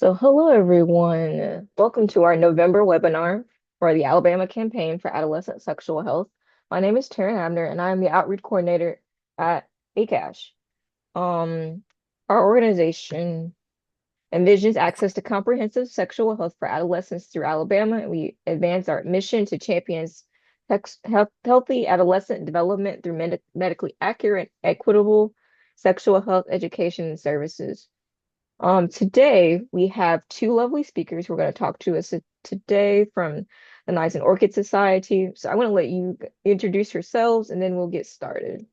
So, hello everyone. Welcome to our November webinar for the Alabama Campaign for Adolescent Sexual Health. My name is Taryn Abner, and I am the outreach coordinator at ACASH. Um, our organization envisions access to comprehensive sexual health for adolescents through Alabama, and we advance our mission to champion healthy adolescent development through medically accurate, equitable sexual health education and services. Today we have two lovely speakers who are going to talk to us today from the Knights Orchids Society. So I'm going to let you introduce yourselves and then we'll get started.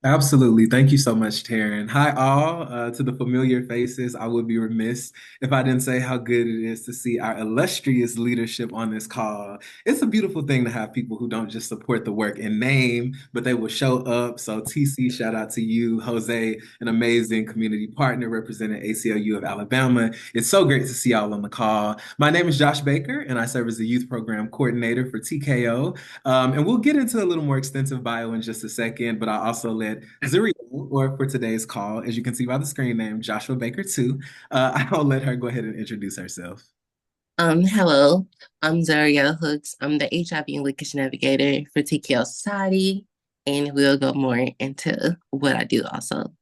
Absolutely. Thank you so much, Taryn. Hi, all. To the familiar faces, I would be remiss if I didn't say how good it is to see our illustrious leadership on this call. It's a beautiful thing to have people who don't just support the work in name, but they will show up. So, TC, shout out to you, Jose, an amazing community partner representing ACLU of Alabama. It's so great to see y'all on the call. My name is Josh Baker, and I serve as the youth program coordinator for TKO. And we'll get into a little more extensive bio in just a second, but I also let Zuriel, or for today's call, as you can see by the screen name, Joshua Baker too. I'll let her go ahead and introduce herself. Hello, I'm Zuriel Hooks. I'm the HIV Linkage Navigator for TKO Society, and we'll go more into what I do also.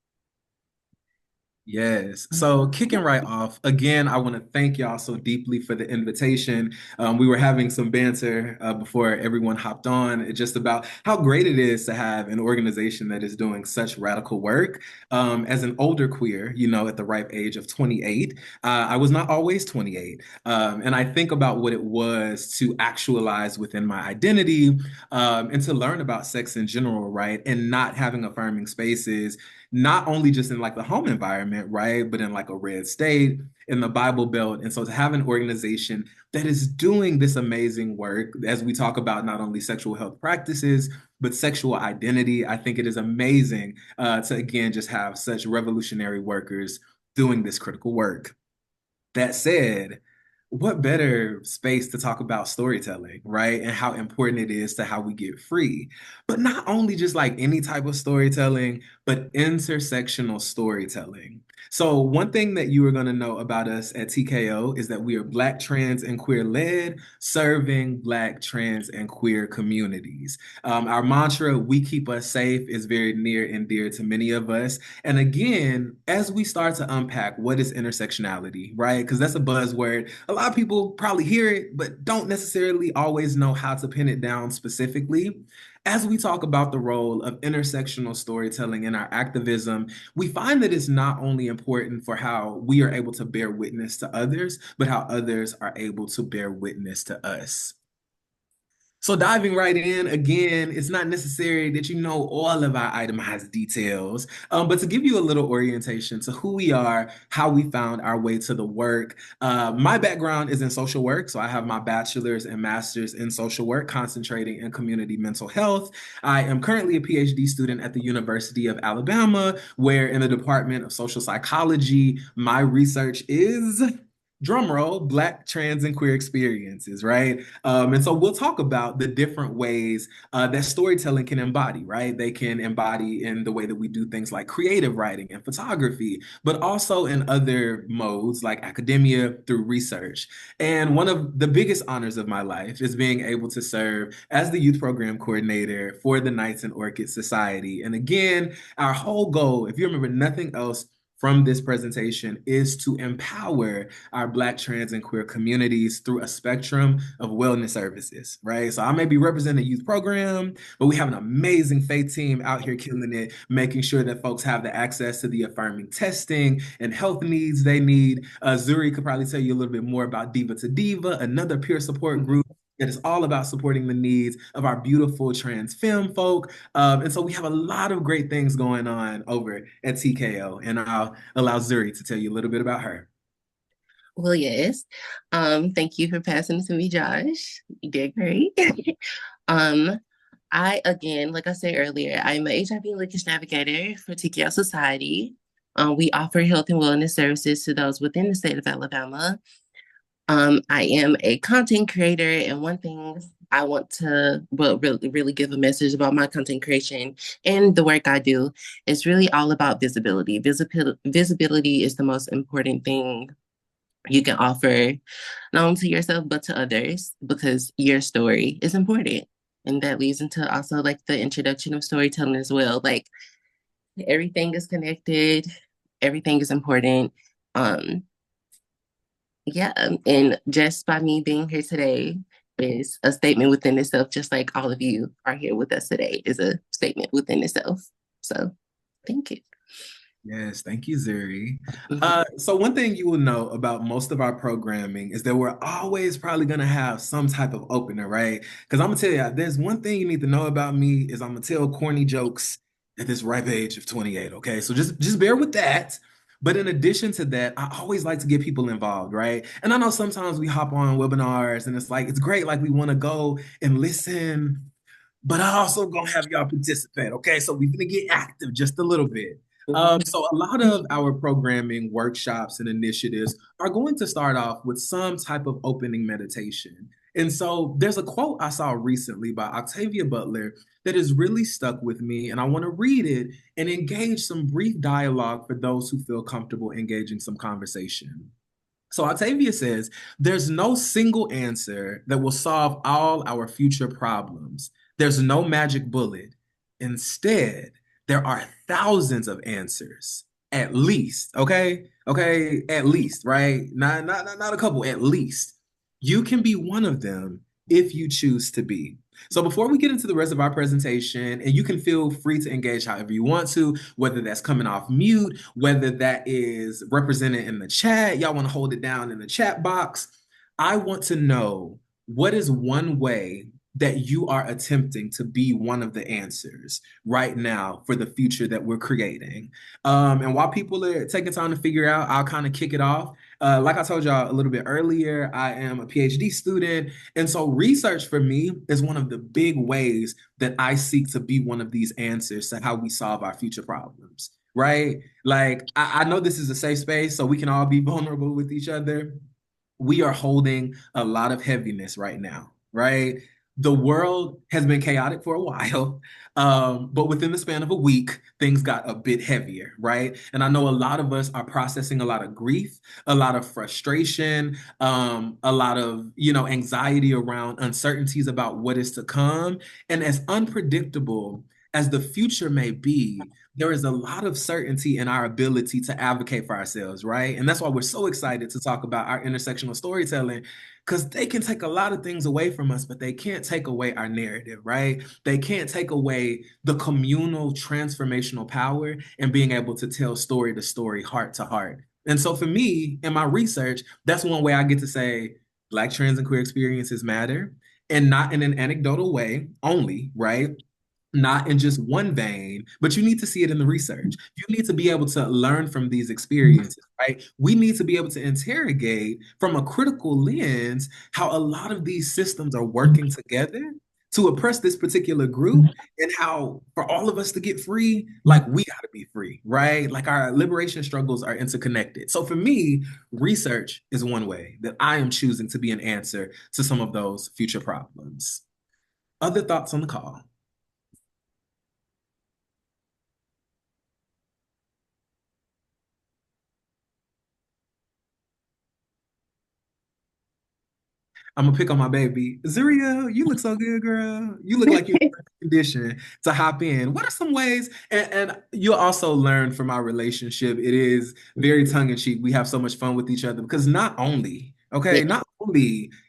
Yes. So kicking right off, again, I want to thank y'all so deeply for the invitation. We were having some banter before everyone hopped on, just about how great it is to have an organization that is doing such radical work. As an older queer, at the ripe age of 28, I was not always 28. And I think about what it was to actualize within my identity and to learn about sex in general, right? And not having affirming spaces not only just in like the home environment, right, but in like a red state, in the Bible Belt. And so to have an organization that is doing this amazing work, as we talk about not only sexual health practices, but sexual identity, I think it is amazing to, again, just have such revolutionary workers doing this critical work. That said, what better space to talk about storytelling, right? And how important it is to how we get free. But not only just like any type of storytelling, but intersectional storytelling. So, one thing that you are going to know about us at TKO is that we are Black, trans, and queer led, serving Black, trans, and queer communities. Our mantra, we keep us safe, is very near and dear to many of us. And again, as we start to unpack what is intersectionality, right? Because that's a buzzword. A lot of people probably hear it, but don't necessarily always know how to pin it down specifically. As we talk about the role of intersectional storytelling in our activism, we find that it's not only important for how we are able to bear witness to others, but how others are able to bear witness to us. So diving right in, again, it's not necessary that you know all of our itemized details, but to give you a little orientation to who we are, how we found our way to the work. My background is in social work, so I have my bachelor's and master's in social work, concentrating in community mental health. I am currently a Ph.D. student at the University of Alabama, where in the Department of Social Psychology, my research is drum roll, Black, trans, and queer experiences, right? And so we'll talk about the different ways that storytelling can embody, right? They can embody in the way that we do things like creative writing and photography, but also in other modes like academia through research. And one of the biggest honors of my life is being able to serve as the youth program coordinator for the Knights Orchids Society. And again, our whole goal, if you remember nothing else, from this presentation is to empower our Black, trans, and queer communities through a spectrum of wellness services, right? So I may be representing a youth program, but we have an amazing faith team out here killing it, making sure that folks have the access to the affirming testing and health needs they need. Zuri could probably tell you a little bit more about Diva to Diva, another peer support group that is all about supporting the needs of our beautiful trans femme folk. And so we have a lot of great things going on over at TKO, and I'll allow Zuri to tell you a little bit about her. Well, yes. Thank you for passing it to me, Josh. You did great. um, I again, like I said earlier, I'm a HIV Linkage Navigator for TKO Society. We offer health and wellness services to those within the state of Alabama. I am a content creator, and one thing I want to, well, really give a message about my content creation and the work I do is really all about visibility. Visibility is the most important thing you can offer not only to yourself but to others, because your story is important. And that leads into also like the introduction of storytelling as well. Like everything is connected, everything is important. Um, yeah, and just by me being here today is a statement within itself, just like all of you are here with us today is a statement within itself. So thank you. Yes, thank you, Zuri. Mhm. So one thing you will know about most of our programming is that we're always probably gonna have some type of opener, right? Because I'm gonna tell you, there's one thing you need to know about me is I'm gonna tell corny jokes at this ripe age of 28. Okay, so just bear with that. But in addition to that, I always like to get people involved, right? And I know sometimes we hop on webinars and it's like it's great, like we want to go and listen, but I also gonna have y'all participate. Okay, so we're gonna get active just a little bit. So a lot of our programming workshops and initiatives are going to start off with some type of opening meditation. And so there's a quote I saw recently by Octavia Butler that has really stuck with me, and I want to read it and engage some brief dialogue for those who feel comfortable engaging some conversation. So Octavia says, there's no single answer that will solve all our future problems. There's no magic bullet. Instead, there are thousands of answers, at least. Okay? Okay, at least, right? Not a couple, at least. You can be one of them if you choose to be. So before we get into the rest of our presentation, and you can feel free to engage however you want to, whether that's coming off mute, whether that is represented in the chat, y'all want to hold it down in the chat box. I want to know, what is one way that you are attempting to be one of the answers right now for the future that we're creating? And while people are taking time to figure out, I'll kind of kick it off. Like I told y'all a little bit earlier, I am a PhD student. And so research for me is one of the big ways that I seek to be one of these answers to how we solve our future problems, right? Like, I know this is a safe space, so we can all be vulnerable with each other. We are holding a lot of heaviness right now, right? The world has been chaotic for a while, but within the span of a week, things got a bit heavier, right? And I know a lot of us are processing a lot of grief, a lot of frustration, a lot of anxiety around uncertainties about what is to come. And as unpredictable as the future may be, there is a lot of certainty in our ability to advocate for ourselves, right? And that's why we're so excited to talk about our intersectional storytelling, because they can take a lot of things away from us, but they can't take away our narrative, right? They can't take away the communal transformational power and being able to tell story to story, heart to heart. And so for me, in my research, that's one way I get to say Black trans and queer experiences matter, and not in an anecdotal way only, right? Not in just one vein, but you need to see it in the research. You need to be able to learn from these experiences, right? We need to be able to interrogate from a critical lens how a lot of these systems are working together to oppress this particular group, and how for all of us to get free, like we got to be free, right? Like our liberation struggles are interconnected. So for me, research is one way that I am choosing to be an answer to some of those future problems. Other thoughts on the call? I'm gonna pick on my baby. Zuriel, you look so good, girl. You look like you're in perfect condition to hop in. What are some ways? And you'll also learn from our relationship. It is very tongue in cheek. We have so much fun with each other because Yeah. not only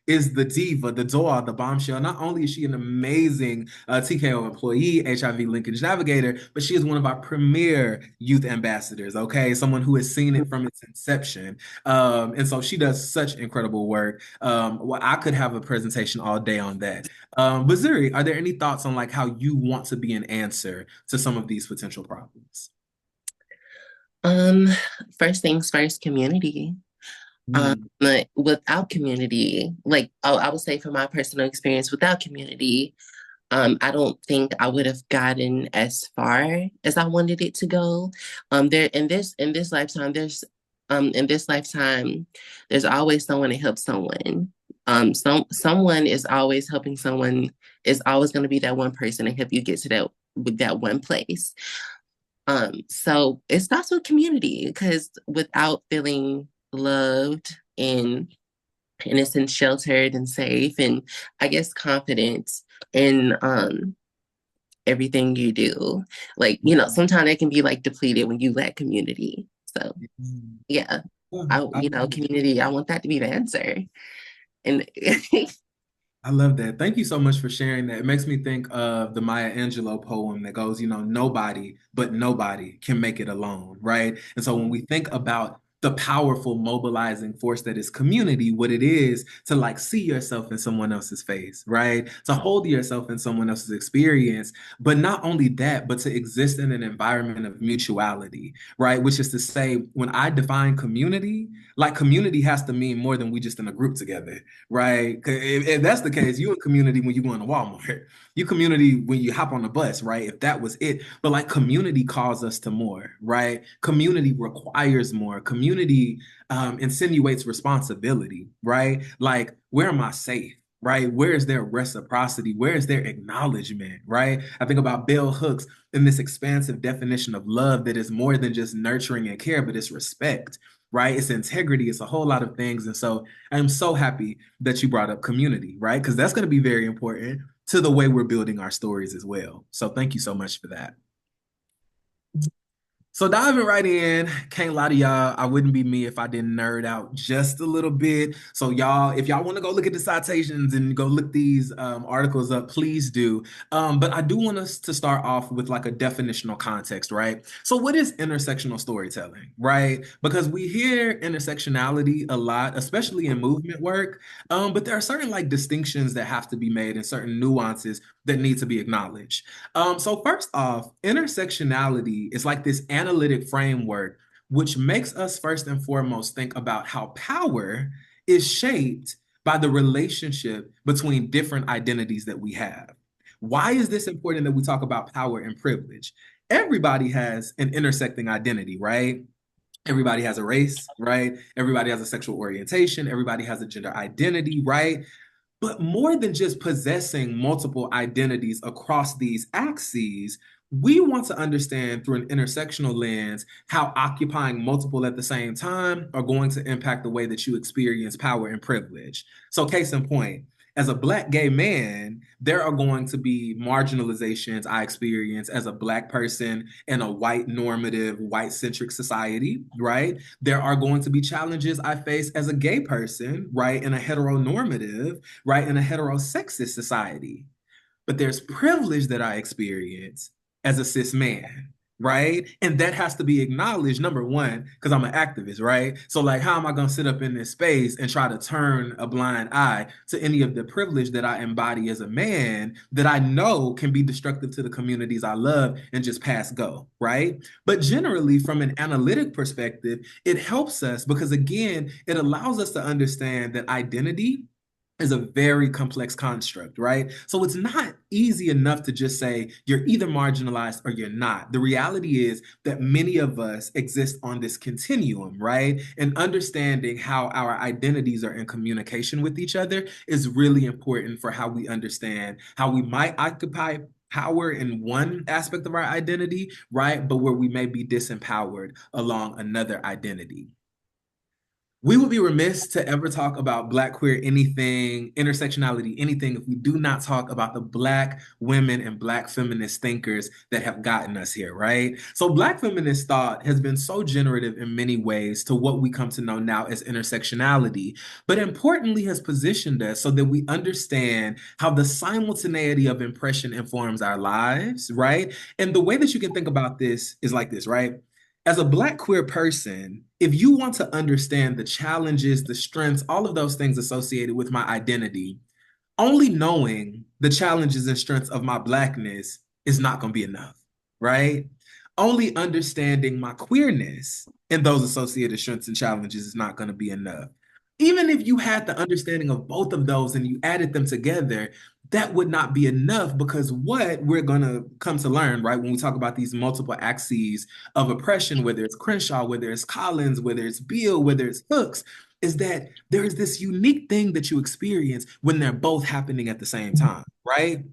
is the diva, the doll, the bombshell, not only is she an amazing TKO employee, HIV Linkage Navigator, but she is one of our premier youth ambassadors, okay? Someone who has seen it from its inception. And so she does such incredible work. Well, I could have a presentation all day on that. But Zuri, are there any thoughts on like how you want to be an answer to some of these potential problems? Um, First things first, community. Mm, But without community, like I would say from my personal experience, without community, I don't think I would have gotten as far as I wanted it to go. There in this lifetime, there's always someone to help someone. Someone is always helping someone, is always going to be that one person to help you get to that one place. So it starts with community, because without feeling loved, and in a sense sheltered and safe and I guess confident in everything you do. Like, sometimes it can be like depleted when you lack community. So yeah. Community, I want that to be the answer. And I love that. Thank you so much for sharing that. It makes me think of the Maya Angelou poem that goes, nobody but nobody can make it alone, right? And so when we think about the powerful mobilizing force that is community, what it is to like see yourself in someone else's face, right? To hold yourself in someone else's experience, but not only that, but to exist in an environment of mutuality, right? Which is to say, when I define community, like community has to mean more than we just in a group together, right? If that's the case, you a community when you go into Walmart, you community when you hop on the bus, right? If that was it, but like community calls us to more, right? Community requires more. Community insinuates responsibility, right? Like, where am I safe? Right? Where is their reciprocity? Where is their acknowledgement? Right? I think about Bell Hooks in this expansive definition of love that is more than just nurturing and care, but it's respect, right? It's integrity. It's a whole lot of things. And so I'm so happy that you brought up community, right? Because that's going to be very important to the way we're building our stories as well. So thank you so much for that. So diving right in, can't lie to y'all, I wouldn't be me if I didn't nerd out just a little bit. So y'all, if y'all want to go look at the citations and go look these articles up, please do. But I do want us to start off with like a definitional context, right? So what is intersectional storytelling, right? Because we hear intersectionality a lot, especially in movement work, but there are certain like distinctions that have to be made and certain nuances that need to be acknowledged. So first off, intersectionality is like this analytic framework, which makes us first and foremost think about how power is shaped by the relationship between different identities that we have. Why is this important that we talk about power and privilege? Everybody has an intersecting identity, right? Everybody has a race, right? Everybody has a sexual orientation. Everybody has a gender identity, right? But more than just possessing multiple identities across these axes, we want to understand through an intersectional lens how occupying multiple at the same time are going to impact the way that you experience power and privilege. So, case in point, as a Black gay man, there are going to be marginalizations I experience as a Black person in a white normative, white centric society, right? There are going to be challenges I face as a gay person, right, in a heteronormative, right, in a heterosexist society. But there's privilege that I experience as a cis man, right? And that has to be acknowledged, number one, because I'm an activist, right? So, like, how am I going to sit up in this space and try to turn a blind eye to any of the privilege that I embody as a man that I know can be destructive to the communities I love and just pass go, right? But generally, from an analytic perspective, it helps us because, again, it allows us to understand that identity is a very complex construct, right? So it's not easy enough to just say you're either marginalized or you're not. The reality is that many of us exist on this continuum, right? And understanding how our identities are in communication with each other is really important for how we understand how we might occupy power in one aspect of our identity, right? But where we may be disempowered along another identity. We would be remiss to ever talk about Black queer anything, intersectionality, anything, if we do not talk about the Black women and Black feminist thinkers that have gotten us here, right? So Black feminist thought has been so generative in many ways to what we come to know now as intersectionality, but importantly has positioned us so that we understand how the simultaneity of impression informs our lives, right? And the way that you can think about this is like this, right? As a Black queer person, if you want to understand the challenges, the strengths, all of those things associated with my identity, only knowing the challenges and strengths of my Blackness is not going to be enough, right? Only understanding my queerness and those associated strengths and challenges is not going to be enough. Even if you had the understanding of both of those and you added them together, that would not be enough because what we're going to come to learn, right, when we talk about these multiple axes of oppression, whether it's Crenshaw, whether it's Collins, whether it's Beale, whether it's Hooks, is that there is this unique thing that you experience when they're both happening at the same time, right?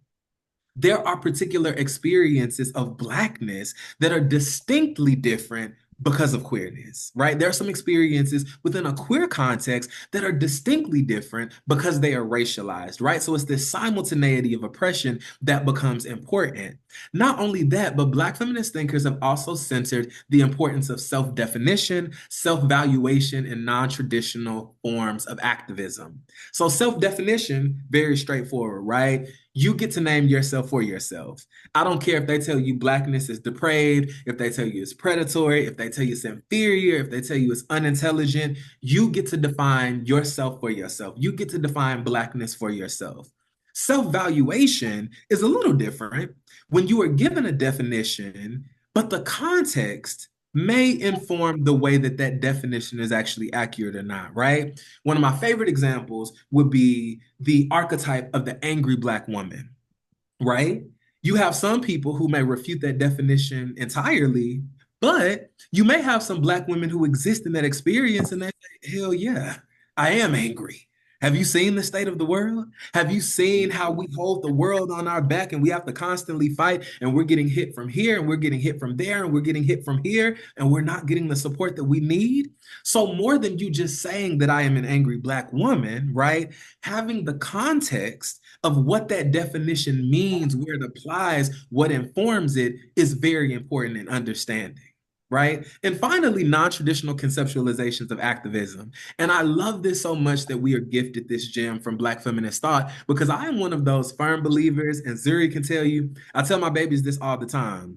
There are particular experiences of Blackness that are distinctly different because of queerness, right? There are some experiences within a queer context that are distinctly different because they are racialized, right? So it's this simultaneity of oppression that becomes important. Not only that, but Black feminist thinkers have also centered the importance of self-definition, self-valuation, and non-traditional forms of activism. So self-definition, very straightforward, right? You get to name yourself for yourself. I don't care if they tell you blackness is depraved, if they tell you it's predatory, if they tell you it's inferior, if they tell you it's unintelligent. You get to define yourself for yourself. You get to define blackness for yourself. Self-valuation is a little different when you are given a definition, but the context may inform the way that that definition is actually accurate or not, right? One of my favorite examples would be the archetype of the angry Black woman, right? You have some people who may refute that definition entirely, but you may have some Black women who exist in that experience and they say, hell yeah, I am angry. Have you seen the state of the world? Have you seen how we hold the world on our back and we have to constantly fight and we're getting hit from here and we're getting hit from there and we're getting hit from here and we're not getting the support that we need? So, more than you just saying that I am an angry Black woman, right? Having the context of what that definition means, where it applies, what informs it is very important in understanding. Right. And finally, non traditional conceptualizations of activism. And I love this so much that we are gifted this gem from Black feminist thought because I am one of those firm believers, and Zuri can tell you, I tell my babies this all the time.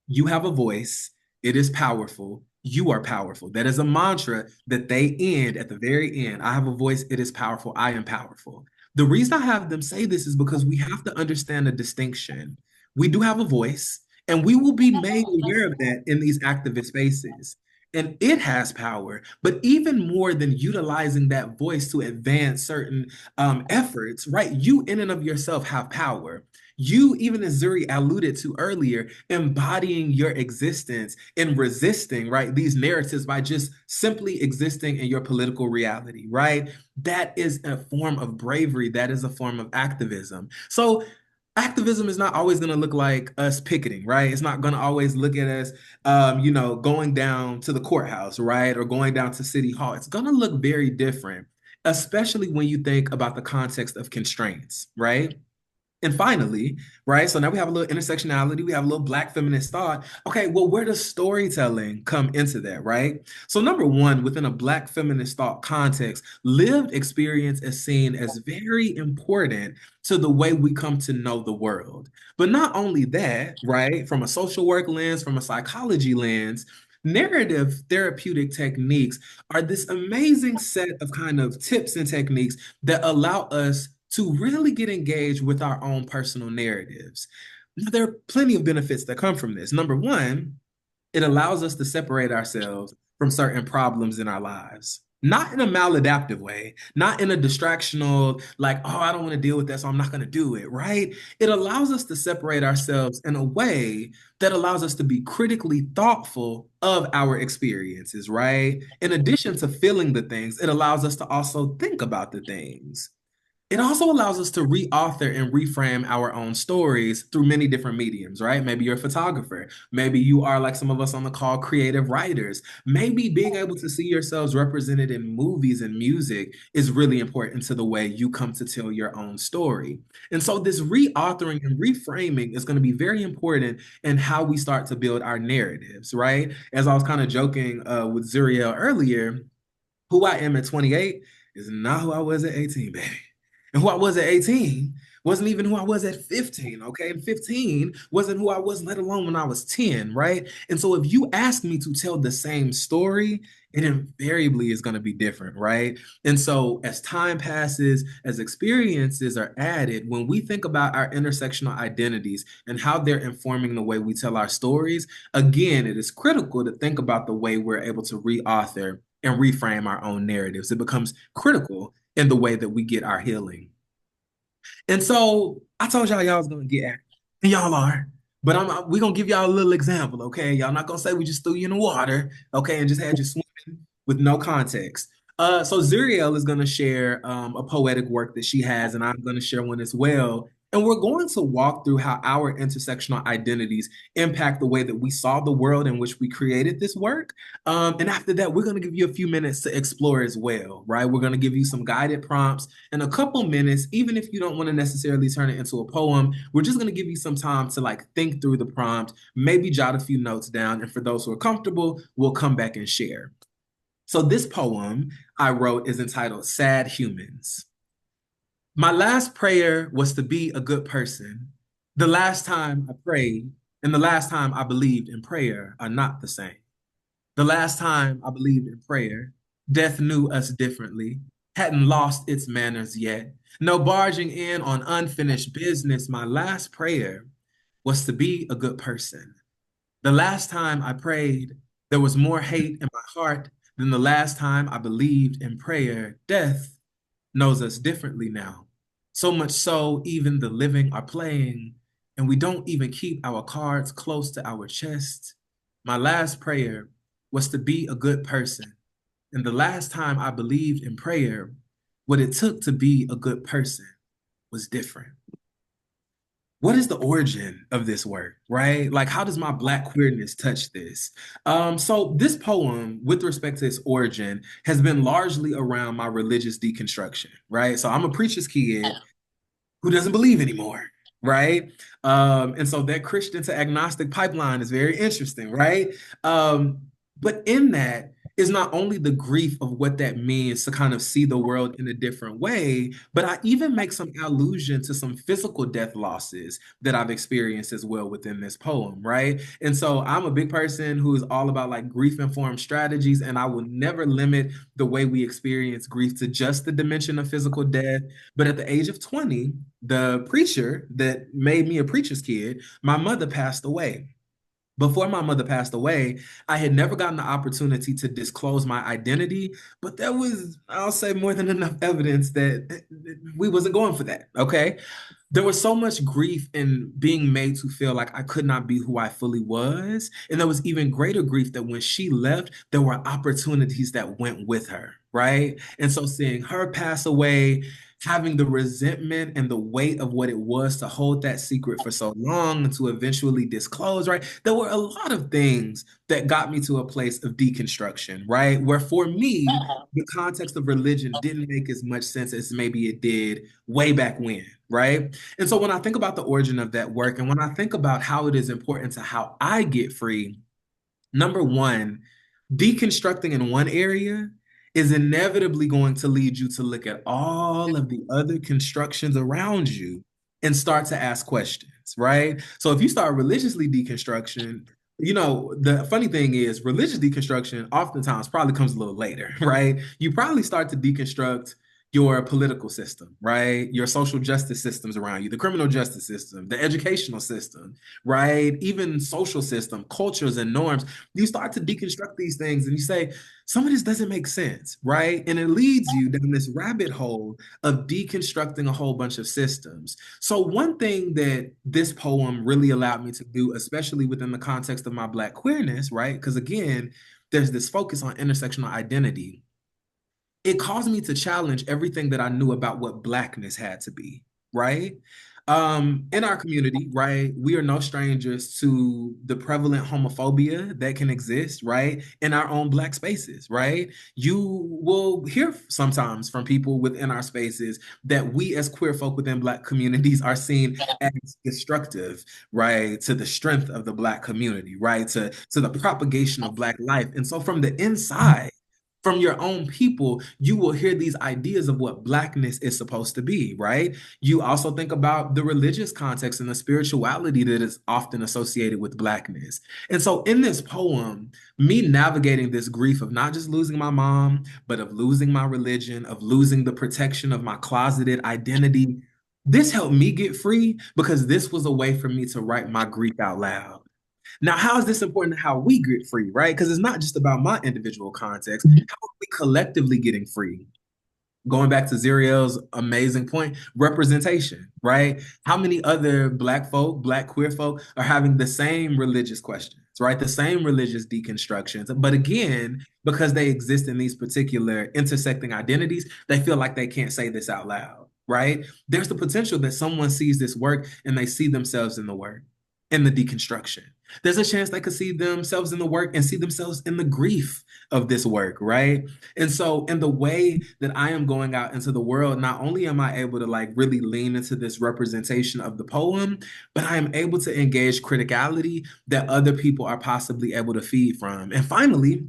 You have a voice, it is powerful. You are powerful. That is a mantra that they end at the very end. I have a voice, it is powerful. I am powerful. The reason I have them say this is because we have to understand the distinction. We do have a voice, and we will be made aware of that in these activist spaces. And it has power, but even more than utilizing that voice to advance certain efforts, right? You, in and of yourself, have power. You, even as Zuri alluded to earlier, embodying your existence and resisting, right, these narratives by just simply existing in your political reality, right? That is a form of bravery. That is a form of activism. So activism is not always going to look like us picketing, right? It's not going to always look at us, going down to the courthouse, right? Or going down to City Hall. It's going to look very different, especially when you think about the context of constraints, right? And finally, right? So now we have a little intersectionality, we have a little Black feminist thought. Okay, well, where does storytelling come into that, right? So, number one, within a Black feminist thought context, lived experience is seen as very important to the way we come to know the world. But not only that, right? From a social work lens, from a psychology lens, narrative therapeutic techniques are this amazing set of kind of tips and techniques that allow us to really get engaged with our own personal narratives. Now, there are plenty of benefits that come from this. Number one, it allows us to separate ourselves from certain problems in our lives. Not in a maladaptive way, not in a distractional, like, oh, I don't want to deal with that, so I'm not going to do it, right? It allows us to separate ourselves in a way that allows us to be critically thoughtful of our experiences, right? In addition to feeling the things, it allows us to also think about the things. It also allows us to reauthor and reframe our own stories through many different mediums, right? Maybe you're a photographer. Maybe you are, like some of us on the call, creative writers. Maybe being able to see yourselves represented in movies and music is really important to the way you come to tell your own story. And so this reauthoring and reframing is going to be very important in how we start to build our narratives, right? As I was kind of joking with Zuriel earlier, who I am at 28 is not who I was at 18, baby. And who I was at 18 wasn't even who I was at 15, okay? And 15 wasn't who I was, let alone when I was 10, right? And so if you ask me to tell the same story, it invariably is going to be different, right? And so as time passes, as experiences are added, when we think about our intersectional identities and how they're informing the way we tell our stories, again, it is critical to think about the way we're able to reauthor and reframe our own narratives. It becomes critical in the way that we get our healing. And so I told y'all was gonna get active, and y'all are. But we're gonna give y'all a little example, okay? Y'all not gonna say we just threw you in the water, okay, and just had you swimming with no context. So Zuriel is gonna share a poetic work that she has, and I'm gonna share one as well. And we're going to walk through how our intersectional identities impact the way that we saw the world in which we created this work. And after that, we're going to give you a few minutes to explore as well, right? We're going to give you some guided prompts and a couple minutes, even if you don't want to necessarily turn it into a poem, we're just going to give you some time to like think through the prompt, maybe jot a few notes down. And for those who are comfortable, we'll come back and share. So this poem I wrote is entitled Sad Humans. My last prayer was to be a good person. The last time I prayed and the last time I believed in prayer are not the same. The last time I believed in prayer, death knew us differently, hadn't lost its manners yet. No barging in on unfinished business. My last prayer was to be a good person. The last time I prayed, there was more hate in my heart than the last time I believed in prayer. Death knows us differently now. So much so, even the living are playing, and we don't even keep our cards close to our chest. My last prayer was to be a good person. And the last time I believed in prayer, what it took to be a good person was different. What is the origin of this work, right? Like, how does my Black queerness touch this? So this poem, with respect to its origin, has been largely around my religious deconstruction, right? So I'm a preacher's kid who doesn't believe anymore, right? And so that Christian to agnostic pipeline is very interesting, right? But in that is not only the grief of what that means to kind of see the world in a different way, but I even make some allusion to some physical death losses that I've experienced as well within this poem, right? And so I'm a big person who is all about like grief-informed strategies, and I will never limit the way we experience grief to just the dimension of physical death. But at the age of 20, the preacher that made me a preacher's kid, my mother passed away. Before my mother passed away, I had never gotten the opportunity to disclose my identity, but there was, I'll say, more than enough evidence that we wasn't going for that, okay? There was so much grief in being made to feel like I could not be who I fully was. And there was even greater grief that when she left, there were opportunities that went with her, right? And so seeing her pass away, having the resentment and the weight of what it was to hold that secret for so long and to eventually disclose, right? There were a lot of things that got me to a place of deconstruction, right? Where for me, the context of religion didn't make as much sense as maybe it did way back when, right? And so when I think about the origin of that work and when I think about how it is important to how I get free, number one, deconstructing in one area is inevitably going to lead you to look at all of the other constructions around you and start to ask questions, right? So if you start religiously deconstruction, the funny thing is religious deconstruction oftentimes probably comes a little later, right? You probably start to deconstruct your political system, right? Your social justice systems around you, the criminal justice system, the educational system, right? Even social system, cultures and norms. You start to deconstruct these things and you say, some of this doesn't make sense, right? And it leads you down this rabbit hole of deconstructing a whole bunch of systems. So one thing that this poem really allowed me to do, especially within the context of my Black queerness, right? Because again, there's this focus on intersectional identity. It caused me to challenge everything that I knew about what Blackness had to be, right? In our community, right, we are no strangers to the prevalent homophobia that can exist, right, in our own Black spaces, right? You will hear sometimes from people within our spaces that we as queer folk within Black communities are seen as destructive, right, to the strength of the Black community, right, to the propagation of Black life. And so from the inside, from your own people, you will hear these ideas of what Blackness is supposed to be, right? You also think about the religious context and the spirituality that is often associated with Blackness. And so in this poem, me navigating this grief of not just losing my mom, but of losing my religion, of losing the protection of my closeted identity, this helped me get free because this was a way for me to write my grief out loud. Now, how is this important to how we get free, right? Because it's not just about my individual context. How are we collectively getting free? Going back to Zuriel's amazing point, representation, right? How many other Black folk, Black queer folk are having the same religious questions, right? The same religious deconstructions. But again, because they exist in these particular intersecting identities, they feel like they can't say this out loud. right? There's the potential that someone sees this work and they see themselves in the work, in the deconstruction. There's a chance they could see themselves in the work and see themselves in the grief of this work, right? And so, in the way that I am going out into the world, not only am I able to like really lean into this representation of the poem, but I am able to engage criticality that other people are possibly able to feed from. And finally,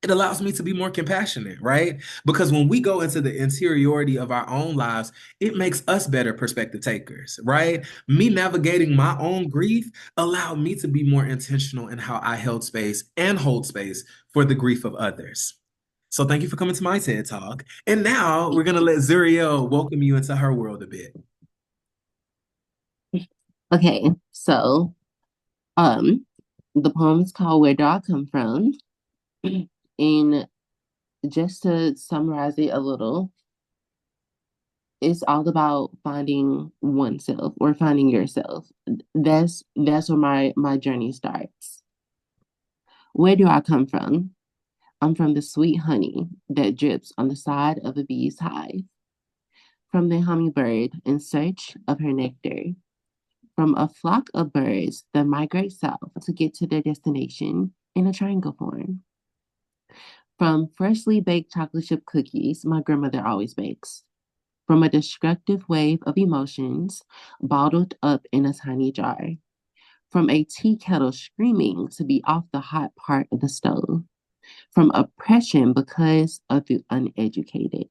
it allows me to be more compassionate, right? Because when we go into the interiority of our own lives, it makes us better perspective takers, right? Me navigating my own grief allowed me to be more intentional in how I held space and hold space for the grief of others. So thank you for coming to my TED Talk. And now we're going to let Zuriel welcome you into her world a bit. Okay, so um, the poem is called Where Do I Come From? And just to summarize it a little, it's all about finding oneself or finding yourself. That's where my journey starts. Where do I come from? I'm from the sweet honey that drips on the side of a bee's hive, from the hummingbird in search of her nectar, from a flock of birds that migrate south to get to their destination in a triangle form. From freshly baked chocolate chip cookies my grandmother always bakes. From a destructive wave of emotions bottled up in a tiny jar. From a tea kettle screaming to be off the hot part of the stove. From oppression because of the uneducated.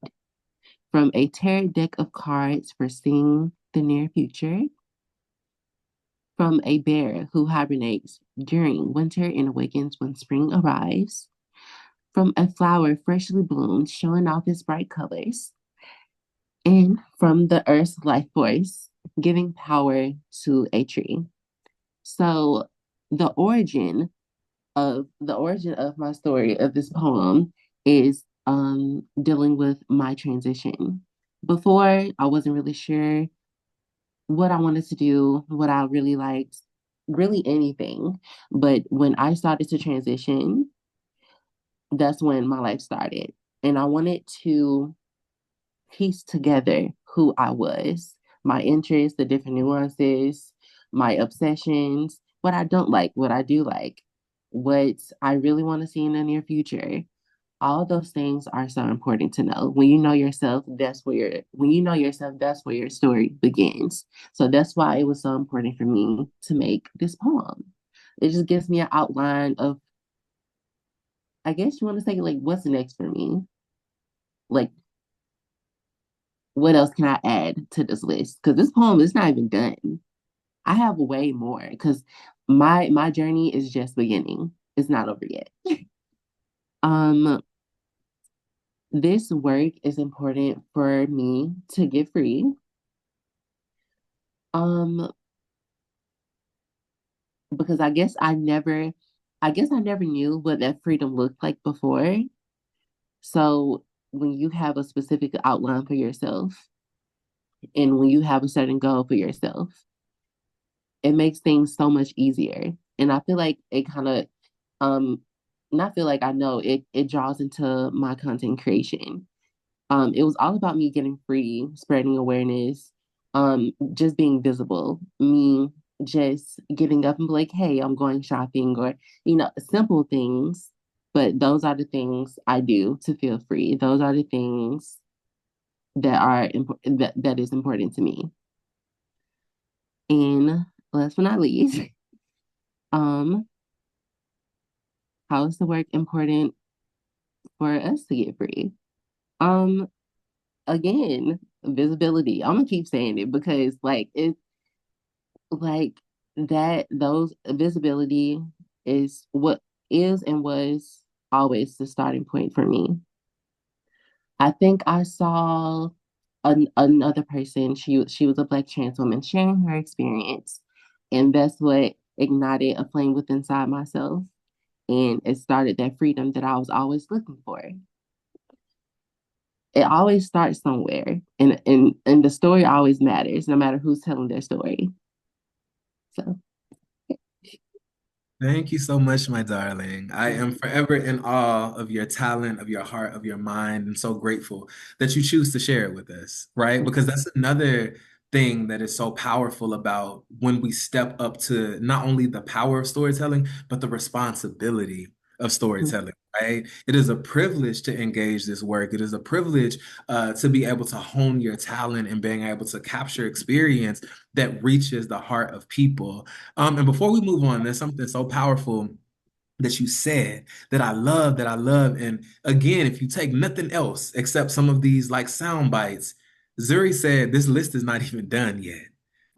From a tarot deck of cards for seeing the near future. From a bear who hibernates during winter and awakens when spring arrives. From a flower freshly bloomed showing off its bright colors. And from the earth's life force giving power to a tree. So the origin of my story of this poem is dealing with my transition. Before, I wasn't really sure what I wanted to do, what I really liked, really anything. But when I started to transition, that's when my life started. And I wanted to piece together who I was, my interests, the different nuances, my obsessions, what I don't like, what I do like, what I really want to see in the near future. All those things are so important to know. When you know yourself, that's where your story begins. So that's why it was so important for me to make this poem. It just gives me an outline of, I guess you want to say, like, what's next for me? Like, what else can I add to this list? Because this poem is not even done. I have way more because my journey is just beginning. It's not over yet. Um, this work is important for me to get free. Um, because I guess I never knew what that freedom looked like before. So when you have a specific outline for yourself and when you have a certain goal for yourself, it makes things so much easier. And I feel like it kind of not feel like I know it draws into my content creation. It was all about me getting free, spreading awareness, just being visible, me just getting up and be like, hey, I'm going shopping, or simple things. But those are the things I do to feel free. Those are the things that are important that is important to me. And last but not least, um, how is the work important for us to get free? Um, Again, visibility. I'm gonna keep saying it because it's like that those visibility is what is and was always the starting point for me. I think I saw another person. She was a Black trans woman sharing her experience, and that's what ignited a flame within inside myself, and it started that freedom that I was always looking for. It always starts somewhere, and the story always matters, no matter who's telling their story. So Thank you so much, my darling. I am forever in awe of your talent, of your heart, of your mind, and so grateful that you choose to share it with us, right? Because that's another thing that is so powerful about when we step up to not only the power of storytelling, but the responsibility of storytelling, right? It is a privilege to engage this work. It is a privilege to be able to hone your talent and being able to capture experience that reaches the heart of people. And before we move on, there's something so powerful that you said that I love, that I love. And again, if you take nothing else except some of these like sound bites, Zuri said this list is not even done yet.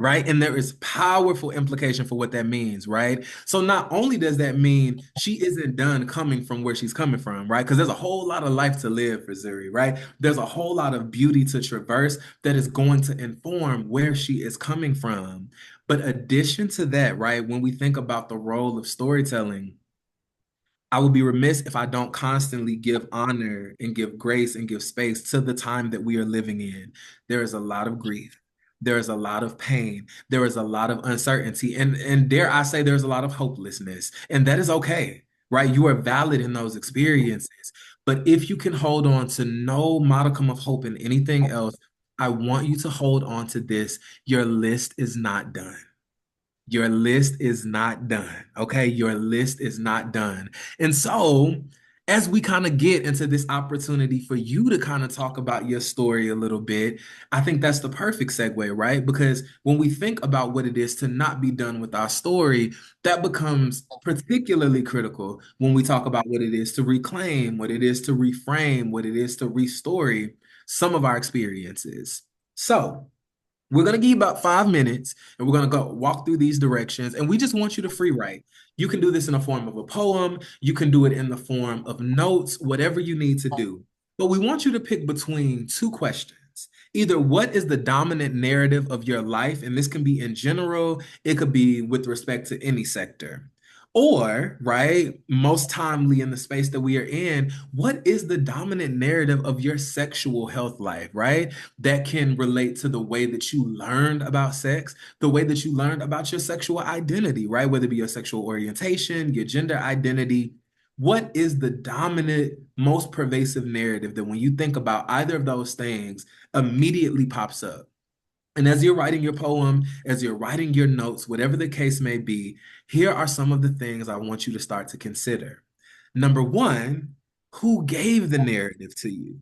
Right. And there is powerful implication for what that means. Right. So not only does that mean she isn't done coming from where she's coming from. Right. Because there's a whole lot of life to live for Zuri. Right. There's a whole lot of beauty to traverse that is going to inform where she is coming from. But addition to that, right, when we think about the role of storytelling, I would be remiss if I don't constantly give honor and give grace and give space to the time that we are living in. There is a lot of grief. There is a lot of pain. There is a lot of uncertainty. And dare I say there's a lot of hopelessness. And that is okay, right? You are valid in those experiences. But if you can hold on to no modicum of hope in anything else, I want you to hold on to this. Your list is not done. Your list is not done. Okay. Your list is not done. And so, as we kind of get into this opportunity for you to kind of talk about your story a little bit, I think that's the perfect segue, right? Because when we think about what it is to not be done with our story, that becomes particularly critical when we talk about what it is to reclaim, what it is to reframe, what it is to restory some of our experiences. So, we're going to give you about 5 minutes and we're going to go walk through these directions. And we just want you to free write. You can do this in the form of a poem, you can do it in the form of notes, whatever you need to do. But we want you to pick between two questions. Either what is the dominant narrative of your life? And this can be in general, it could be with respect to any sector. Or, right, most timely in the space that we are in, what is the dominant narrative of your sexual health life, right? That can relate to the way that you learned about sex, the way that you learned about your sexual identity, right? Whether it be your sexual orientation, your gender identity. What is the dominant, most pervasive narrative that when you think about either of those things immediately pops up? And as you're writing your poem, as you're writing your notes, whatever the case may be, here are some of the things I want you to start to consider. Number one, who gave the narrative to you?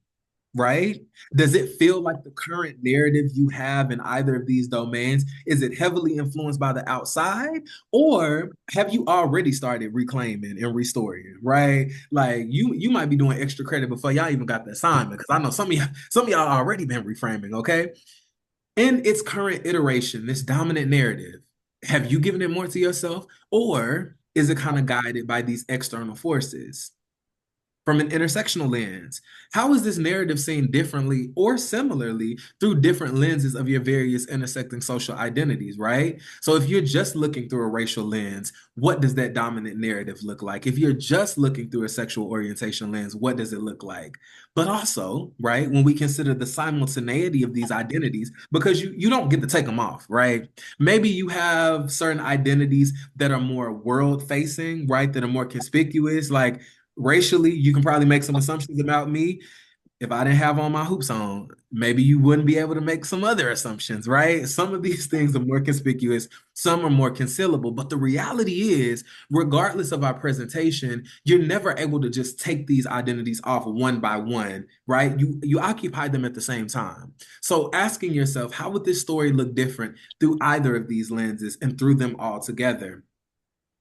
Right? Does it feel like the current narrative you have in either of these domains? Is it heavily influenced by the outside? Or have you already started reclaiming and restoring, right? Like you might be doing extra credit before y'all even got the assignment. Because I know some of y'all already been reframing, okay? In its current iteration, this dominant narrative, have you given it more to yourself? Or is it kind of guided by these external forces? From an intersectional lens, how is this narrative seen differently or similarly through different lenses of your various intersecting social identities, right? So if you're just looking through a racial lens, what does that dominant narrative look like? If you're just looking through a sexual orientation lens, what does it look like? But also, right, when we consider the simultaneity of these identities, because you don't get to take them off, right? Maybe you have certain identities that are more world facing, right? That are more conspicuous, like racially, you can probably make some assumptions about me. If I didn't have on my hoops on, maybe you wouldn't be able to make some other assumptions, right? Some of these things are more conspicuous, some are more concealable. But the reality is, regardless of our presentation, you're never able to just take these identities off one by one, right? You occupy them at the same time. So asking yourself, how would this story look different through either of these lenses and through them all together?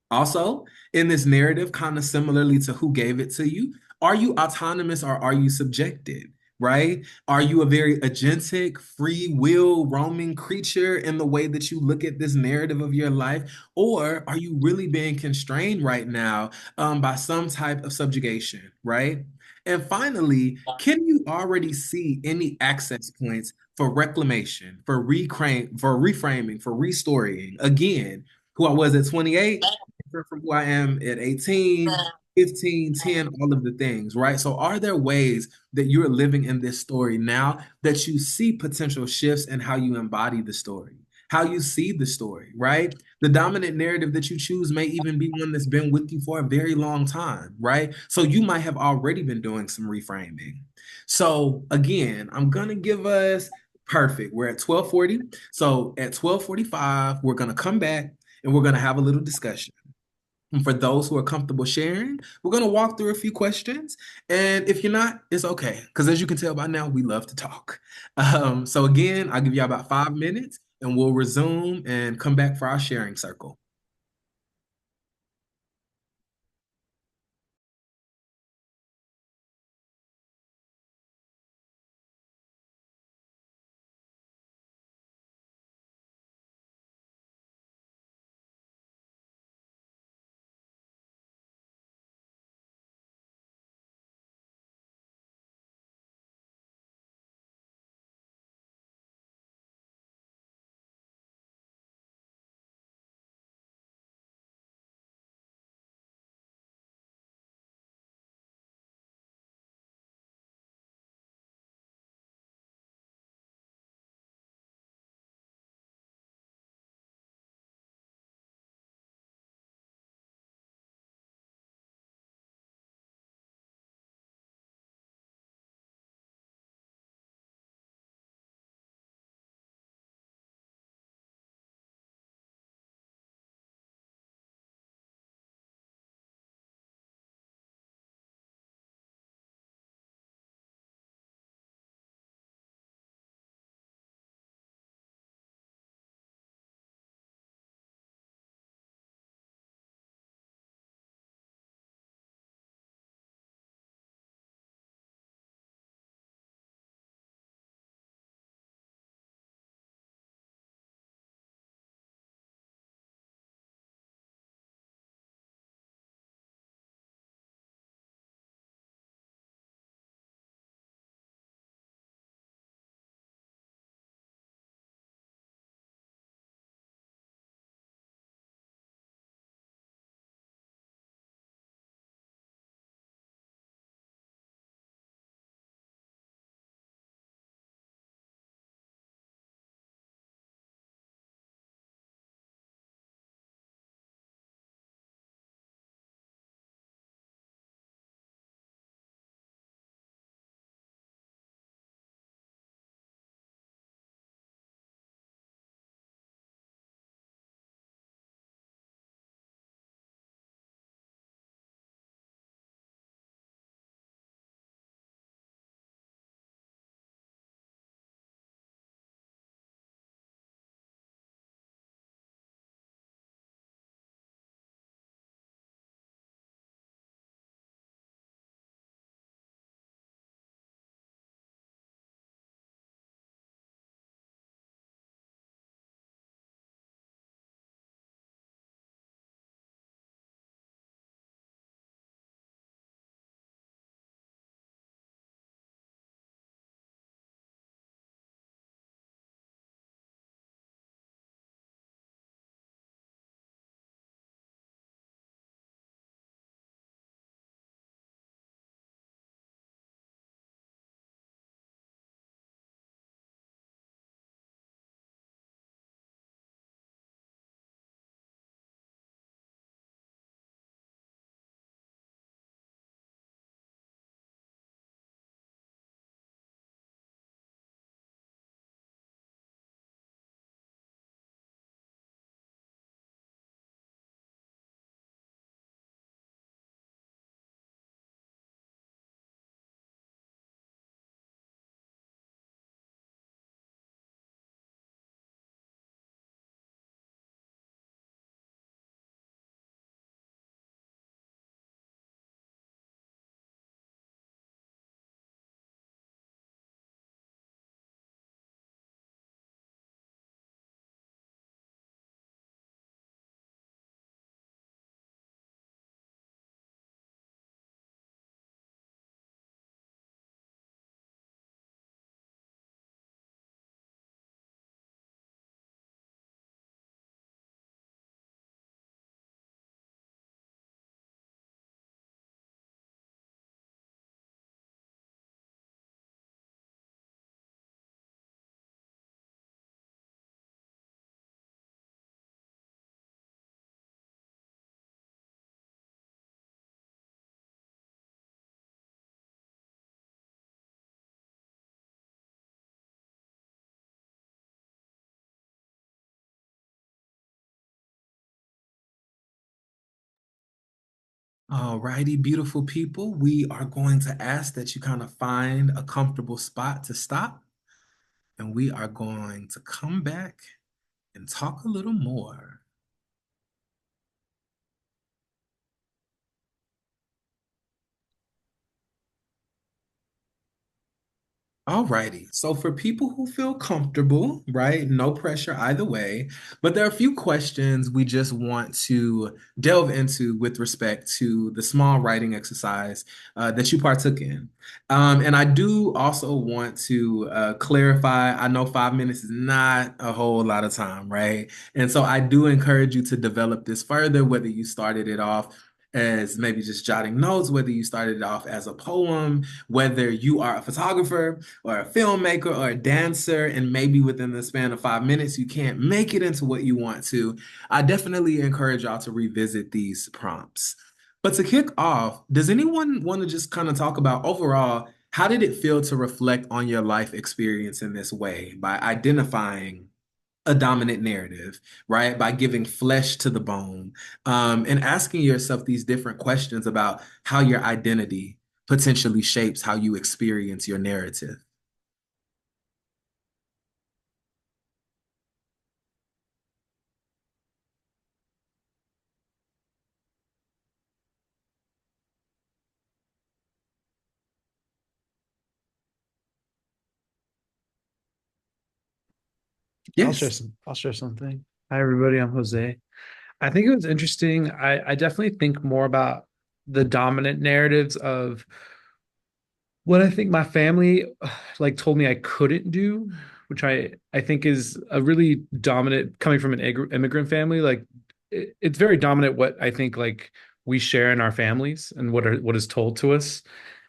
Also, in this narrative, kind of similarly to who gave it to you, are you autonomous or are you subjected? Right? Are you a very agentic, free will, roaming creature in the way that you look at this narrative of your life? Or are you really being constrained right now by some type of subjugation? Right? And finally, can you already see any access points for reclamation, for reframing, for restoring? Again, who I was at 28 different from who I am at 18, 15, 10, all of the things, right? So are there ways that you're living in this story now that you see potential shifts in how you embody the story, how you see the story, right? The dominant narrative that you choose may even be one that's been with you for a very long time, right? So you might have already been doing some reframing. So again, I'm gonna give us perfect. We're at 12:40. So at 12:45, we're gonna come back and we're gonna have a little discussion. And for those who are comfortable sharing, we're going to walk through a few questions. And if you're not, it's okay. Because as you can tell by now, we love to talk. So again, I'll give you about 5 minutes and we'll resume and come back for our sharing circle. All righty, beautiful people. We are going to ask that you kind of find a comfortable spot to stop, and we are going to come back and talk a little more. Alrighty. So for people who feel comfortable, right? No pressure either way, but there are a few questions we just want to delve into with respect to the small writing exercise that you partook in. And I do also want to clarify, I know 5 minutes is not a whole lot of time, right? And so I do encourage you to develop this further, whether you started it off as maybe just jotting notes, whether you started it off as a poem, whether you are a photographer or a filmmaker or a dancer, and maybe within the span of 5 minutes, you can't make it into what you want to, I definitely encourage y'all to revisit these prompts. But to kick off, does anyone want to just kind of talk about overall, how did it feel to reflect on your life experience in this way by identifying a dominant narrative, right? By giving flesh to the bone, and asking yourself these different questions about how your identity potentially shapes how you experience your narrative. Yes. I'll share something. Hi everybody, I'm Jose. I think it was interesting. I definitely think more about the dominant narratives of what I think my family like told me I couldn't do, which I think is a really dominant coming from an immigrant family. Like it's very dominant what I think like we share in our families and what is told to us,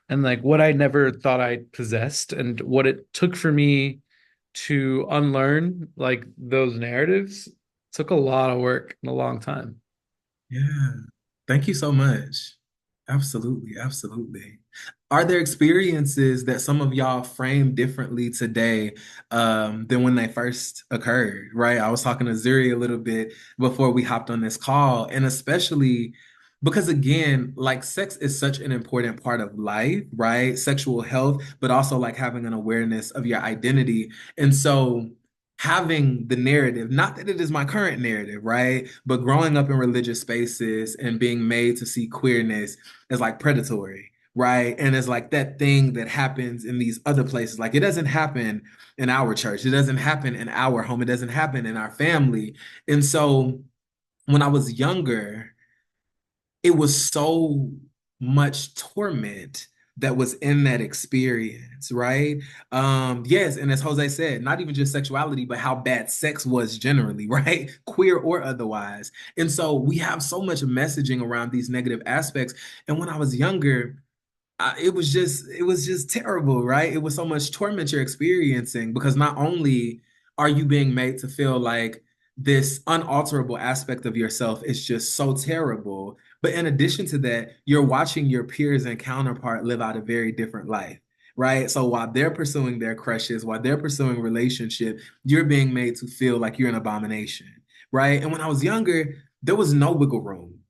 and like what I never thought I possessed, and what it took for me to unlearn like those narratives took a lot of work and a long time. Yeah. Thank you so much. Absolutely. Absolutely. Are there experiences that some of y'all frame differently today than when they first occurred, right? I was talking to Zuri a little bit before we hopped on this call, and especially because, again, like sex is such an important part of life, right? Sexual health, but also like having an awareness of your identity. And so, having the narrative, not that it is my current narrative, right? But growing up in religious spaces and being made to see queerness as like predatory, right? And it's like that thing that happens in these other places. Like it doesn't happen in our church, it doesn't happen in our home, it doesn't happen in our family. And so when I was younger, it was so much torment that was in that experience, right? Yes, and as Jose said, not even just sexuality, but how bad sex was generally, right? Queer or otherwise. And so we have so much messaging around these negative aspects. And when I was younger, it was just terrible, right? It was so much torment you're experiencing because not only are you being made to feel like this unalterable aspect of yourself is just so terrible, but in addition to that, you're watching your peers and counterpart live out a very different life, right? So while they're pursuing their crushes, while they're pursuing relationship, you're being made to feel like you're an abomination, right? And when I was younger, there was no wiggle room,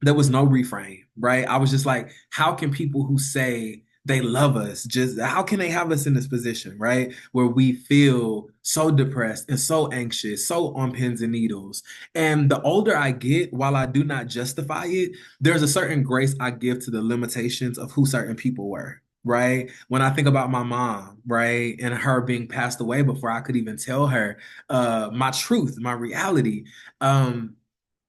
there was no reframe, right? I was just like, how can people who say they love us just how can they have us in this position, right? Where we feel so depressed and so anxious, so on pins and needles. And the older I get, while I do not justify it, there's a certain grace I give to the limitations of who certain people were. Right. When I think about my mom, right, and her being passed away before I could even tell her my truth, my reality, um,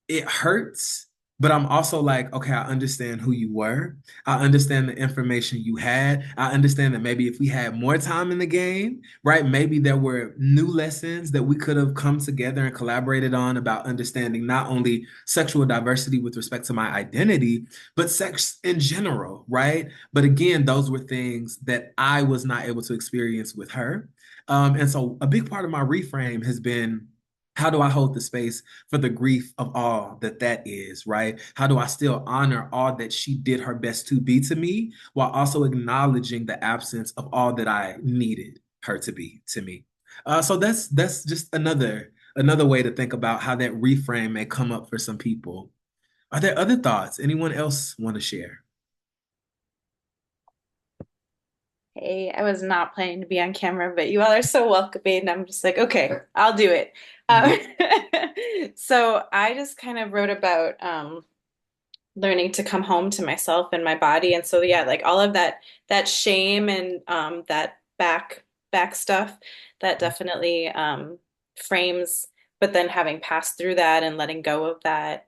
it hurts, but I'm also like, okay, I understand who you were. I understand the information you had. I understand that maybe if we had more time in the game, right, maybe there were new lessons that we could have come together and collaborated on about understanding not only sexual diversity with respect to my identity, but sex in general, right? But again, those were things that I was not able to experience with her. And so a big part of my reframe has been, how do I hold the space for the grief of all that that is, right? How do I still honor all that she did her best to be to me while also acknowledging the absence of all that I needed her to be to me? So that's just another way to think about how that reframe may come up for some people. Are there other thoughts anyone else want to share? Hey, I was not planning to be on camera, but you all are so welcoming. I'm just like, okay, I'll do it. Um, so I just kind of wrote about learning to come home to myself and my body, and so yeah, like all of that shame and that back stuff that definitely frames. But then having passed through that and letting go of that,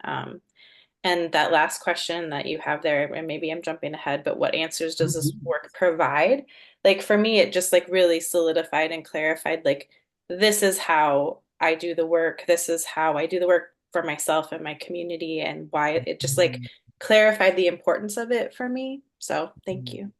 and that last question that you have there, and maybe I'm jumping ahead, but what answers does this work provide? Like for me, it just like really solidified and clarified, like this is how I do the work. This is how I do the work for myself and my community, and why it just like clarified the importance of it for me. So thank you.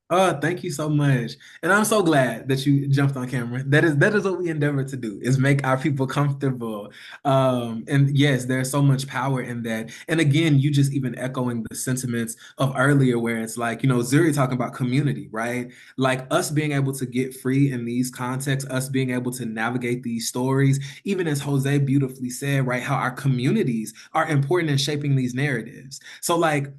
Oh, thank you so much. And I'm so glad that you jumped on camera. That is what we endeavor to do, is make our people comfortable. And yes, there's so much power in that. And again, you just even echoing the sentiments of earlier where it's like, Zuri talking about community, right? Like us being able to get free in these contexts, us being able to navigate these stories, even as Jose beautifully said, right, how our communities are important in shaping these narratives. So like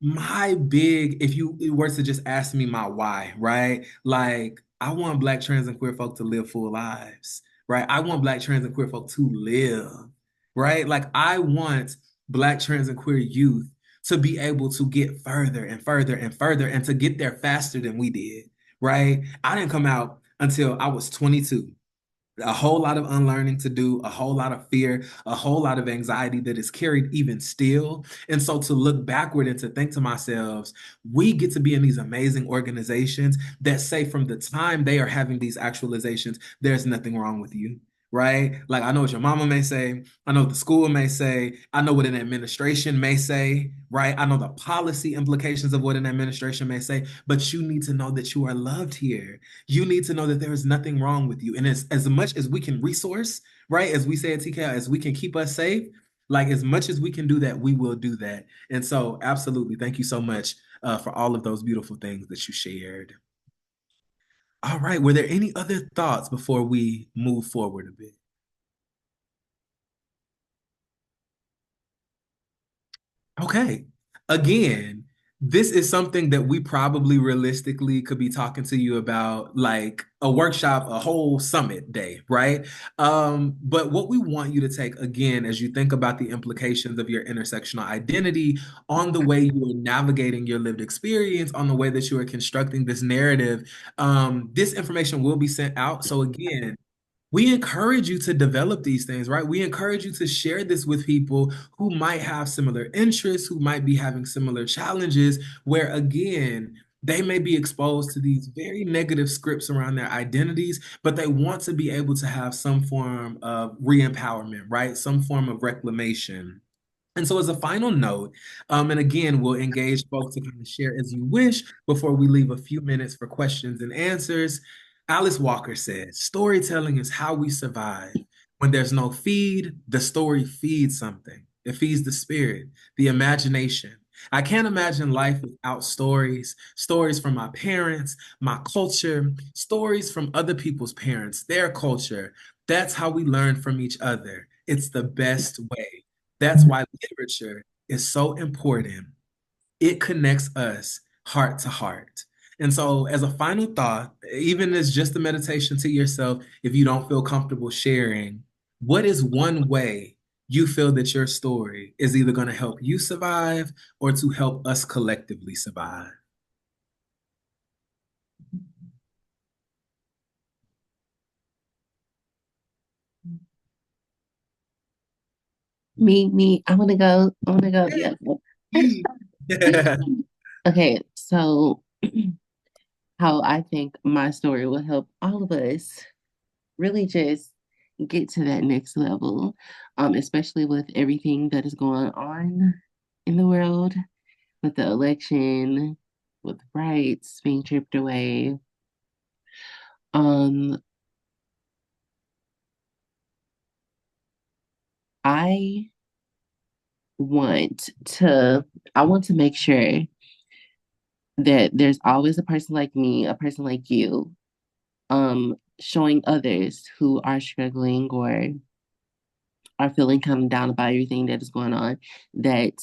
if you were to just ask me my why, right? Like, I want Black, trans, and queer folk to live full lives, right? I want Black, trans, and queer folk to live, right? Like, I want Black, trans, and queer youth to be able to get further and further and further and to get there faster than we did, right? I didn't come out until I was 22, a whole lot of unlearning to do, a whole lot of fear, a whole lot of anxiety that is carried even still. And so to look backward and to think to myself, we get to be in these amazing organizations that say from the time they are having these actualizations, there's nothing wrong with you. Right? Like I know what your mama may say, I know what the school may say, I know what an administration may say, right? I know the policy implications of what an administration may say, but you need to know that you are loved here. You need to know that there is nothing wrong with you. And as much as we can resource, right, as we say at TKL, as we can keep us safe, like as much as we can do that, we will do that. And so, absolutely, thank you so much for all of those beautiful things that you shared. All right, were there any other thoughts before we move forward a bit? Okay. Again, this is something that we probably realistically could be talking to you about like a workshop, a whole summit day, right? But what we want you to take again, as you think about the implications of your intersectional identity on the way you are navigating your lived experience, on the way that you are constructing this narrative, this information will be sent out. So again, we encourage you to develop these things, right? We encourage you to share this with people who might have similar interests, who might be having similar challenges, where again, they may be exposed to these very negative scripts around their identities, but they want to be able to have some form of re-empowerment, right? Some form of reclamation. And so, as a final note, and again, we'll engage folks to kind of share as you wish before we leave a few minutes for questions and answers. Alice Walker said, storytelling is how we survive. When there's no feed, the story feeds something. It feeds the spirit, the imagination. I can't imagine life without stories, stories from my parents, my culture, stories from other people's parents, their culture. That's how we learn from each other. It's the best way. That's why literature is so important. It connects us heart to heart. And so, as a final thought, even as just a meditation to yourself, if you don't feel comfortable sharing, what is one way you feel that your story is either going to help you survive or to help us collectively survive? Me. I wanna go. Yeah. Okay, so how I think my story will help all of us really just get to that next level, especially with everything that is going on in the world, with the election, with rights being stripped away. Um, I want to I want to make sure that there's always a person like me, a person like you, showing others who are struggling or are feeling kind of down about everything that is going on, that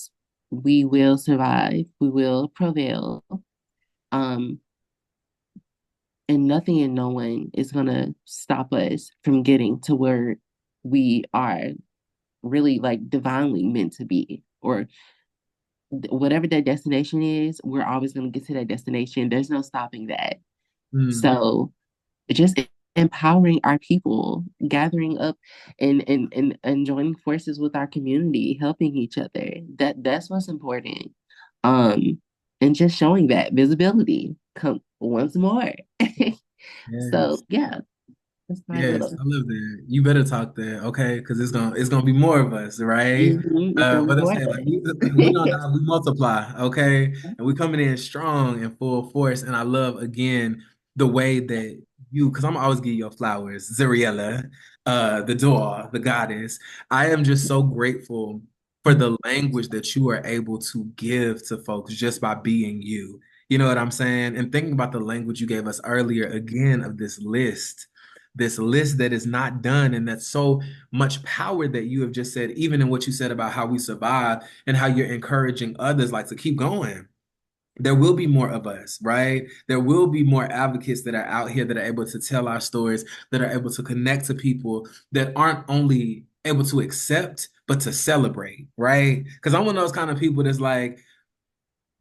we will survive, we will prevail. Um, and nothing and no one is gonna stop us from getting to where we are really like divinely meant to be, or whatever that destination is, we're always gonna get to that destination. There's no stopping that. Mm, So just empowering our people, gathering up and joining forces with our community, helping each other. That's what's important. Um, and just showing that visibility come once more. So yes. yeah, that's my Yes, little. I love that. You better talk that, okay? Because it's gonna be more of us, right? It's gonna be What I more say, of like we don't us. die, we multiply, okay? And we coming in strong and full force. And I love again the way that you, because I'm always give you your flowers, Zuriella, the doll, the goddess. I am just so grateful for the language that you are able to give to folks just by being you. You know what I'm saying? And thinking about the language you gave us earlier, again, of this list that is not done, and that's so much power that you have just said, even in what you said about how we survive and how you're encouraging others like to keep going. There will be more of us, right? There will be more advocates that are out here that are able to tell our stories, that are able to connect to people that aren't only able to accept but to celebrate, right? Because I'm one of those kind of people that's like,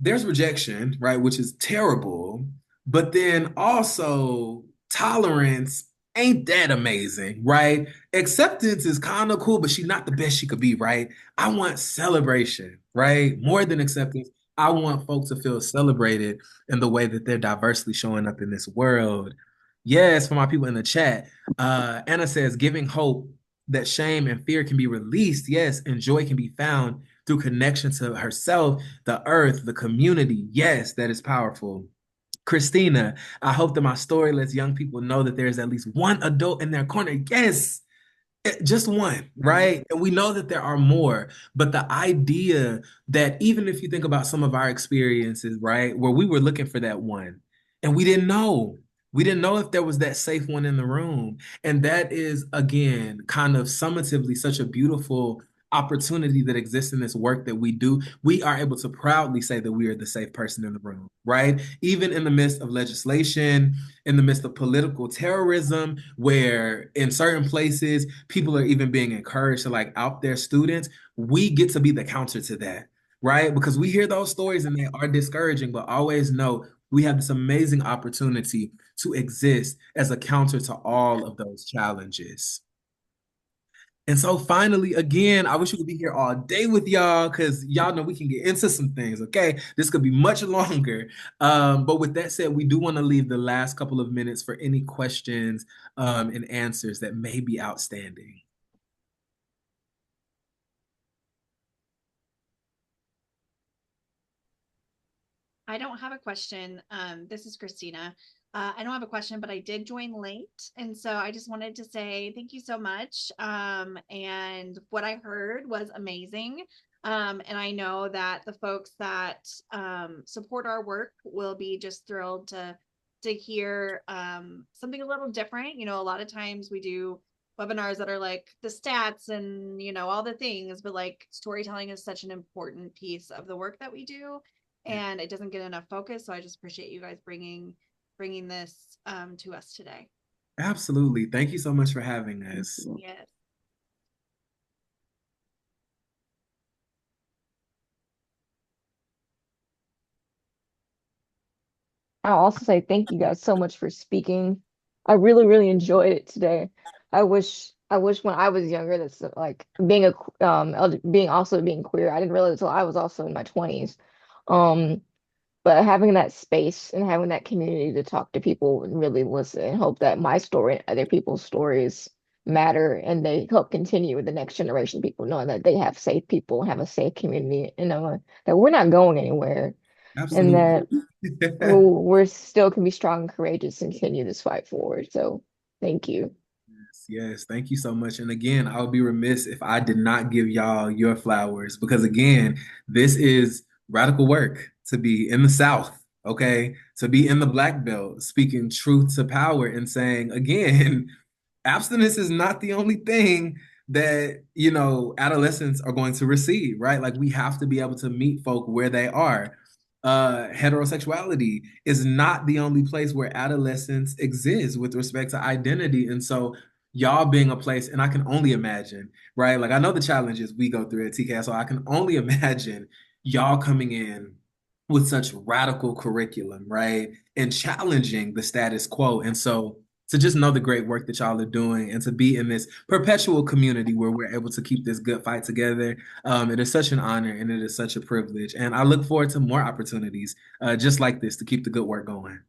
there's rejection, right, which is terrible, but then also tolerance ain't that amazing, right? Acceptance is kind of cool, but she's not the best she could be, right? I want celebration, right? More than acceptance. I want folks to feel celebrated in the way that they're diversely showing up in this world. Yes, for my people in the chat, Anna says, giving hope that shame and fear can be released, yes, and joy can be found through connection to herself, the earth, the community. Yes, that is powerful. Christina, I hope that my story lets young people know that there's at least one adult in their corner. Yes, just one, right? And we know that there are more, but the idea that even if you think about some of our experiences, right, where we were looking for that one and we didn't know if there was that safe one in the room. And that is, again, kind of summatively such a beautiful opportunity that exists in this work that we do. We are able to proudly say that we are the safe person in the room, right? Even in the midst of legislation, in the midst of political terrorism, where in certain places people are even being encouraged to like out their students, we get to be the counter to that, right? Because we hear those stories and they are discouraging, but always know we have this amazing opportunity to exist as a counter to all of those challenges. And so finally, again, I wish we could be here all day with y'all because y'all know we can get into some things, okay? This could be much longer. But with that said, we do want to leave the last couple of minutes for any questions and answers that may be outstanding. I don't have a question. This is Christina. I don't have a question, but I did join late. And so I just wanted to say thank you so much. And what I heard was amazing. And I know that the folks that support our work will be just thrilled to hear something a little different. You know, a lot of times we do webinars that are like the stats and all the things, but like storytelling is such an important piece of the work that we do, and it doesn't get enough focus. So I just appreciate you guys bringing this to us today. Absolutely. Thank you so much for having us. Yes. I'll also say thank you guys so much for speaking. I really, really enjoyed it today. I wish when I was younger that's like being being also being queer. I didn't realize until I was also in my 20s. Um, but having that space and having that community to talk to people and really listen and hope that my story and other people's stories matter and they help continue with the next generation of people knowing that they have safe people, have a safe community, and knowing that we're not going anywhere and Absolutely. that we're still can be strong and courageous and continue this fight forward. So thank you. Yes, thank you so much. And again, I would be remiss if I did not give y'all your flowers because again, this is radical work to be in the South, okay? To be in the Black Belt, speaking truth to power and saying, again, abstinence is not the only thing that, you know, adolescents are going to receive, right? Like we have to be able to meet folk where they are. Heterosexuality is not the only place where adolescence exists with respect to identity. And so y'all being a place, and I can only imagine, right? Like I know the challenges we go through at TK, so I can only imagine y'all coming in with such radical curriculum, right? And challenging the status quo. And so to just know the great work that y'all are doing and to be in this perpetual community where we're able to keep this good fight together, it is such an honor and it is such a privilege. And I look forward to more opportunities just like this to keep the good work going.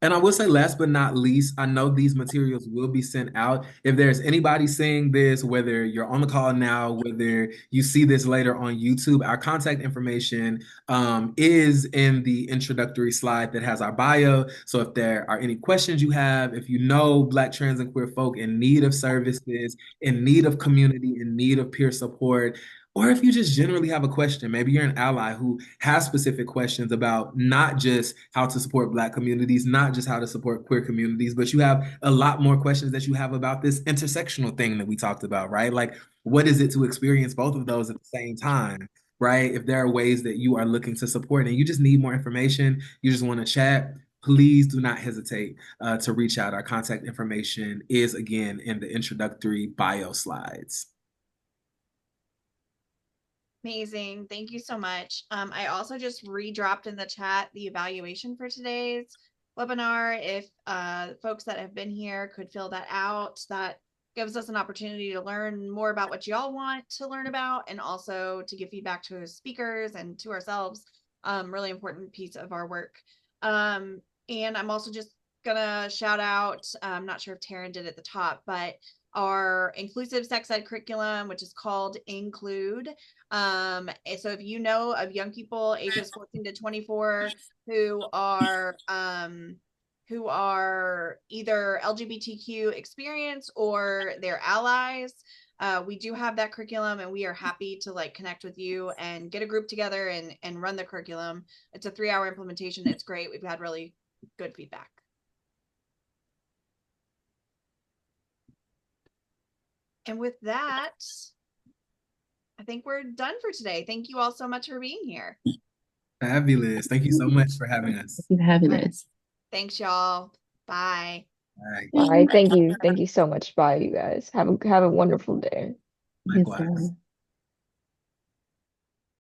And I will say, last but not least, I know these materials will be sent out. If there's anybody seeing this, whether you're on the call now, whether you see this later on YouTube, our contact information is in the introductory slide that has our bio. So if there are any questions you have, if you know Black, trans, and queer folk in need of services, in need of community, in need of peer support, or if you just generally have a question, maybe you're an ally who has specific questions about not just how to support Black communities, not just how to support queer communities, but you have a lot more questions that you have about this intersectional thing that we talked about, right? Like, what is it to experience both of those at the same time, right? If there are ways that you are looking to support and you just need more information, you just want to chat, please do not hesitate to reach out. Our contact information is, again, in the introductory bio slides. Amazing. Thank you so much. I also just redropped in the chat the evaluation for today's webinar. If folks that have been here could fill that out, that gives us an opportunity to learn more about what y'all want to learn about and also to give feedback to speakers and to ourselves. Really important piece of our work. And I'm also just gonna shout out, I'm not sure if Taryn did at the top, but our inclusive sex ed curriculum, which is called Include. So if you know of young people ages 14 to 24 who are either LGBTQ experience or their allies, we do have that curriculum and we are happy to like connect with you and get a group together and run the curriculum. It's a 3-hour implementation. It's great. We've had really good feedback. And with that, I think we're done for today. Thank you all so much for being here. Fabulous. Thank you so much for having us. Thank you for having us. Thanks, y'all. Bye. Bye. Bye. Thank you. Thank you so much. Bye, you guys. Have a wonderful day. Yes, Likewise.